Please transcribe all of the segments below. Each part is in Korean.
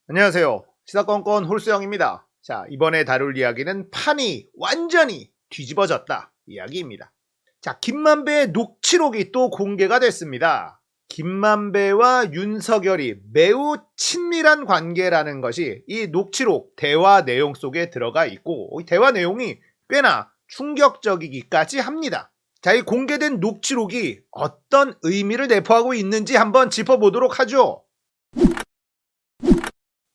안녕하세요. 시사건건 홀수영입니다. 자, 이번에 다룰 이야기는 판이 완전히 뒤집어졌다 이야기입니다. 자, 김만배의 녹취록이 또 공개가 됐습니다. 김만배와 윤석열이 매우 친밀한 관계라는 것이 이 녹취록 대화 내용 속에 들어가 있고, 이 대화 내용이 꽤나 충격적이기까지 합니다. 자, 이 공개된 녹취록이 어떤 의미를 내포하고 있는지 한번 짚어보도록 하죠.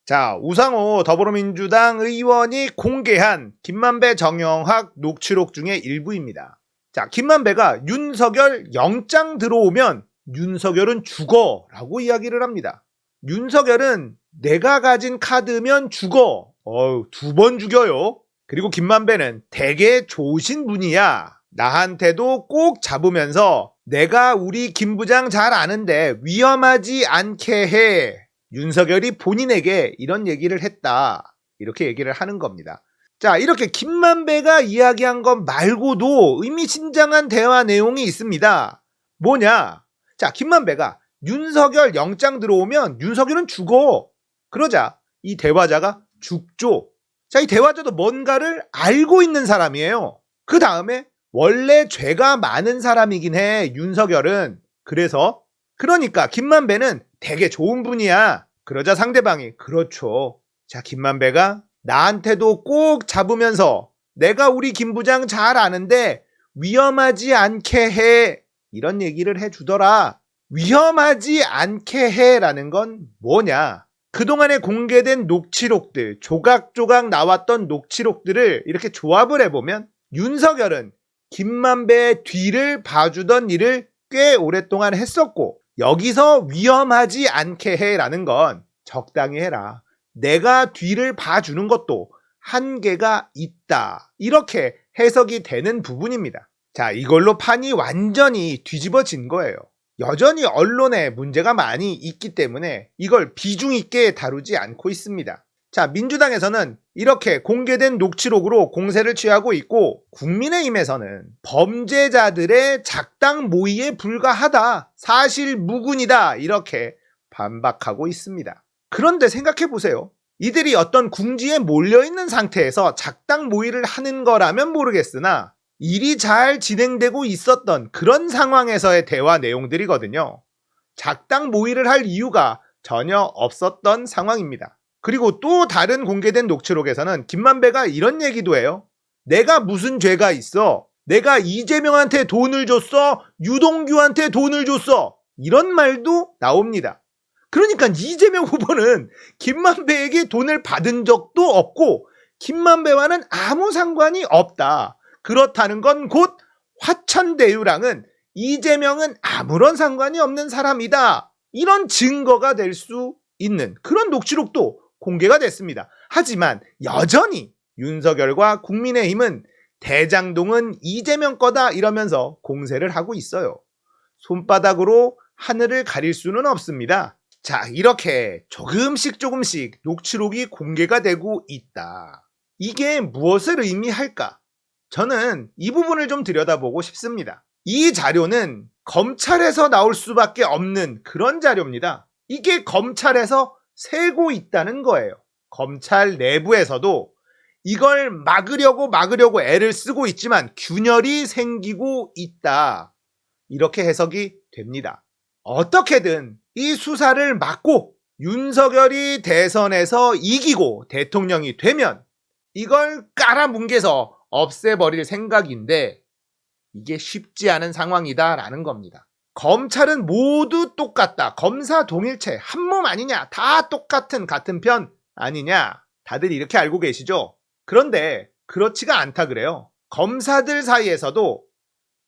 자, 우상호 더불어민주당 의원이 공개한 김만배 정영학 녹취록 중의 일부입니다. 자, 김만배가 윤석열 영장 들어오면 윤석열은 죽어 라고 이야기를 합니다. 윤석열은 내가 가진 카드면 죽어. 2번 죽여요. 그리고 김만배는 되게 좋으신 분이야. 나한테도 꼭 잡으면서 내가 우리 김 부장 잘 아는데 위험하지 않게 해. 윤석열이 본인에게 이런 얘기를 했다. 이렇게 얘기를 하는 겁니다. 자, 이렇게 김만배가 이야기한 것 말고도 의미심장한 대화 내용이 있습니다. 뭐냐? 자, 김만배가 윤석열 영장 들어오면 윤석열은 죽어. 그러자 이 대화자가 죽죠. 자, 이 대화자도 뭔가를 알고 있는 사람이에요. 그 다음에 원래 죄가 많은 사람이긴 해, 윤석열은. 그러니까 김만배는 되게 좋은 분이야. 그러자 상대방이 그렇죠. 자, 김만배가 나한테도 꼭 잡으면서 내가 우리 김 부장 잘 아는데 위험하지 않게 해. 이런 얘기를 해주더라. 위험하지 않게 해라는 건 뭐냐? 그동안에 공개된 녹취록들, 조각조각 나왔던 녹취록들을 이렇게 조합을 해보면 윤석열은 김만배의 뒤를 봐주던 일을 꽤 오랫동안 했었고, 여기서 위험하지 않게 해라는 건 적당히 해라. 내가 뒤를 봐주는 것도 한계가 있다. 이렇게 해석이 되는 부분입니다. 자, 이걸로 판이 완전히 뒤집어진 거예요. 여전히 언론에 문제가 많이 있기 때문에 이걸 비중 있게 다루지 않고 있습니다. 자, 민주당에서는 이렇게 공개된 녹취록으로 공세를 취하고 있고, 국민의힘에서는 범죄자들의 작당 모의에 불과하다, 사실 무근이다, 이렇게 반박하고 있습니다. 그런데 생각해보세요. 이들이 어떤 궁지에 몰려있는 상태에서 작당 모의를 하는 거라면 모르겠으나 일이 잘 진행되고 있었던 그런 상황에서의 대화 내용들이거든요. 작당 모의를 할 이유가 전혀 없었던 상황입니다. 그리고 또 다른 공개된 녹취록에서는 김만배가 이런 얘기도 해요. 내가 무슨 죄가 있어? 내가 이재명한테 돈을 줬어? 유동규한테 돈을 줬어? 이런 말도 나옵니다. 그러니까 이재명 후보는 김만배에게 돈을 받은 적도 없고 김만배와는 아무 상관이 없다. 그렇다는 건 곧 화천대유랑은 이재명은 아무런 상관이 없는 사람이다. 이런 증거가 될 수 있는 그런 녹취록도 공개가 됐습니다. 하지만 여전히 윤석열과 국민의힘은 대장동은 이재명 거다 이러면서 공세를 하고 있어요. 손바닥으로 하늘을 가릴 수는 없습니다. 자, 이렇게 조금씩 녹취록이 공개가 되고 있다. 이게 무엇을 의미할까? 저는 이 부분을 좀 들여다보고 싶습니다. 이 자료는 검찰에서 나올 수밖에 없는 그런 자료입니다. 이게 검찰에서 새고 있다는 거예요. 검찰 내부에서도 이걸 막으려고 애를 쓰고 있지만 균열이 생기고 있다. 이렇게 해석이 됩니다. 어떻게든 이 수사를 막고 윤석열이 대선에서 이기고 대통령이 되면 이걸 깔아뭉개서 없애버릴 생각인데 이게 쉽지 않은 상황이다라는 겁니다. 검찰은 모두 똑같다. 검사 동일체, 한몸 아니냐? 다 같은 편 아니냐? 다들 이렇게 알고 계시죠? 그런데 그렇지가 않다 그래요. 검사들 사이에서도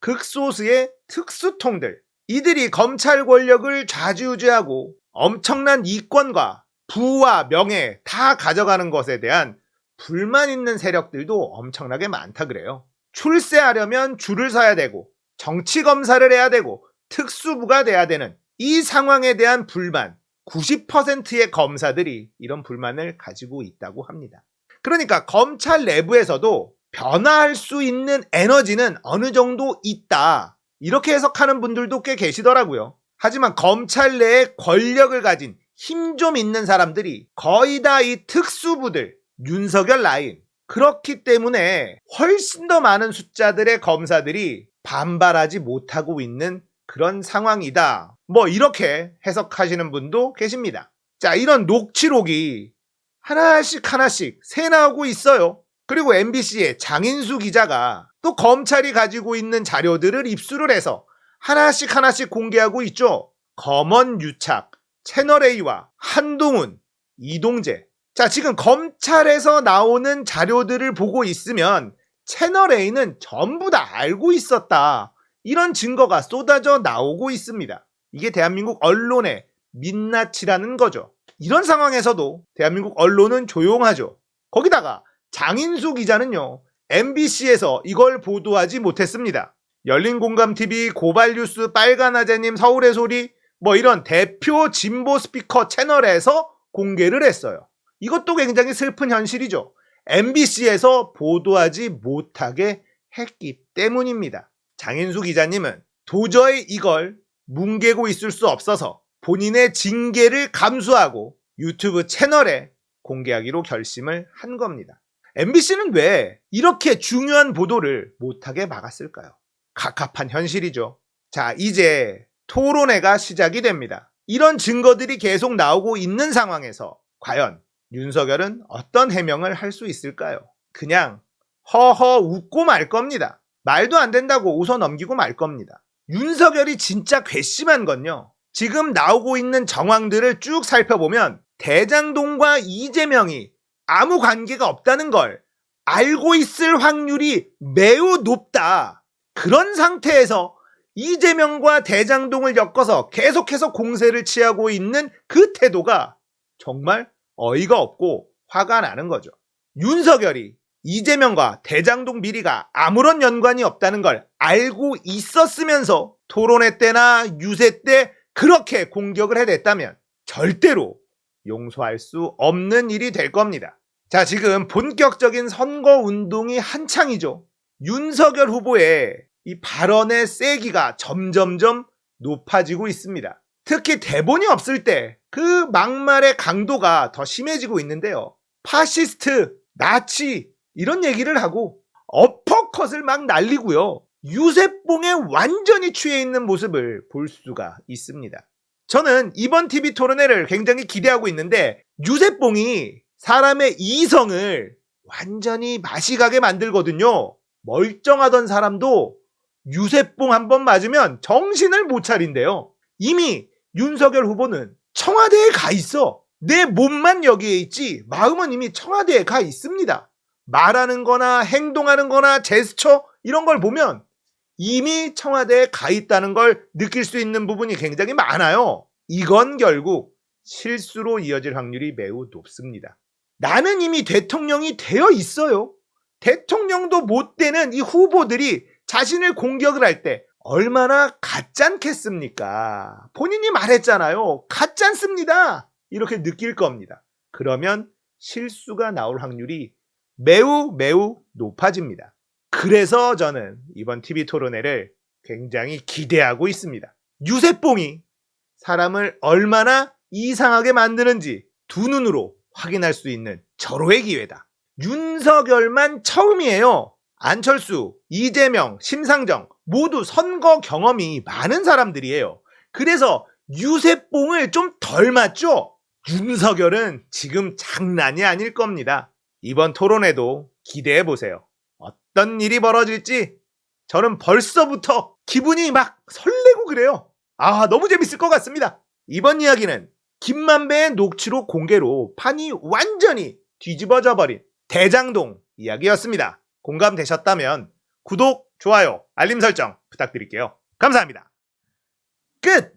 극소수의 특수통들, 이들이 검찰 권력을 좌지우지하고 엄청난 이권과 부와 명예 다 가져가는 것에 대한 불만 있는 세력들도 엄청나게 많다 그래요. 출세하려면 줄을 서야 되고 정치검사를 해야 되고 특수부가 돼야 되는 이 상황에 대한 불만, 90%의 검사들이 이런 불만을 가지고 있다고 합니다. 그러니까 검찰 내부에서도 변화할 수 있는 에너지는 어느 정도 있다. 이렇게 해석하는 분들도 꽤 계시더라고요. 하지만 검찰 내에 권력을 가진 힘 좀 있는 사람들이 거의 다 이 특수부들, 윤석열 라인. 그렇기 때문에 훨씬 더 많은 숫자들의 검사들이 반발하지 못하고 있는 그런 상황이다. 뭐 이렇게 해석하시는 분도 계십니다. 자, 이런 녹취록이 하나씩 하나씩 새 나오고 있어요. 그리고 MBC의 장인수 기자가 또 검찰이 가지고 있는 자료들을 입수를 해서 하나씩 하나씩 공개하고 있죠. 검언유착, 채널A와 한동훈, 이동재. 자, 지금 검찰에서 나오는 자료들을 보고 있으면 채널A는 전부 다 알고 있었다. 이런 증거가 쏟아져 나오고 있습니다. 이게 대한민국 언론의 민낯이라는 거죠. 이런 상황에서도 대한민국 언론은 조용하죠. 거기다가 장인수 기자는요, MBC에서 이걸 보도하지 못했습니다. 열린공감TV, 고발뉴스, 빨간아재님, 서울의 소리, 뭐 이런 대표 진보 스피커 채널에서 공개를 했어요. 이것도 굉장히 슬픈 현실이죠. MBC에서 보도하지 못하게 했기 때문입니다. 장인수 기자님은 도저히 이걸 뭉개고 있을 수 없어서 본인의 징계를 감수하고 유튜브 채널에 공개하기로 결심을 한 겁니다. MBC는 왜 이렇게 중요한 보도를 못하게 막았을까요? 갑갑한 현실이죠. 자, 이제 토론회가 시작이 됩니다. 이런 증거들이 계속 나오고 있는 상황에서 과연 윤석열은 어떤 해명을 할 수 있을까요? 그냥 허허 웃고 말 겁니다. 말도 안 된다고 웃어 넘기고 말 겁니다. 윤석열이 진짜 괘씸한 건요, 지금 나오고 있는 정황들을 쭉 살펴보면 대장동과 이재명이 아무 관계가 없다는 걸 알고 있을 확률이 매우 높다. 그런 상태에서 이재명과 대장동을 엮어서 계속해서 공세를 취하고 있는 그 태도가 정말 어이가 없고 화가 나는 거죠. 윤석열이 이재명과 대장동 비리가 아무런 연관이 없다는 걸 알고 있었으면서 토론회 때나 유세 때 그렇게 공격을 해댔다면 절대로 용서할 수 없는 일이 될 겁니다. 자, 지금 본격적인 선거운동이 한창이죠. 윤석열 후보의 이 발언의 세기가 점점점 높아지고 있습니다. 특히 대본이 없을 때 그 막말의 강도가 더 심해지고 있는데요. 파시스트, 나치 이런 얘기를 하고 어퍼컷을 막 날리고요. 유세뽕에 완전히 취해 있는 모습을 볼 수가 있습니다. 저는 이번 TV 토론회를 굉장히 기대하고 있는데 유세뽕이 사람의 이성을 완전히 맛이 가게 만들거든요. 멀쩡하던 사람도 유세뽕 한번 맞으면 정신을 못 차린대요. 이미 윤석열 후보는 청와대에 가 있어. 내 몸만 여기에 있지 마음은 이미 청와대에 가 있습니다. 말하는 거나 행동하는 거나 제스처 이런 걸 보면 이미 청와대에 가 있다는 걸 느낄 수 있는 부분이 굉장히 많아요. 이건 결국 실수로 이어질 확률이 매우 높습니다. 나는 이미 대통령이 되어 있어요. 대통령도 못 되는 이 후보들이 자신을 공격을 할 때 얼마나 가짠겠습니까? 본인이 말했잖아요. 가짠습니다. 이렇게 느낄 겁니다. 그러면 실수가 나올 확률이 매우 높아집니다. 그래서 저는 이번 TV 토론회를 굉장히 기대하고 있습니다. 유세뽕이 사람을 얼마나 이상하게 만드는지 두 눈으로 확인할 수 있는 절호의 기회다. 윤석열만 처음이에요. 안철수, 이재명, 심상정 모두 선거 경험이 많은 사람들이에요. 그래서 유세뽕을 좀 덜 맞죠? 윤석열은 지금 장난이 아닐 겁니다. 이번 토론회도 기대해보세요. 어떤 일이 벌어질지 저는 벌써부터 기분이 막 설레고 그래요. 너무 재밌을 것 같습니다. 이번 이야기는 김만배의 녹취록 공개로 판이 완전히 뒤집어져 버린 대장동 이야기였습니다. 공감되셨다면 구독, 좋아요, 알림 설정 부탁드릴게요. 감사합니다. 끝!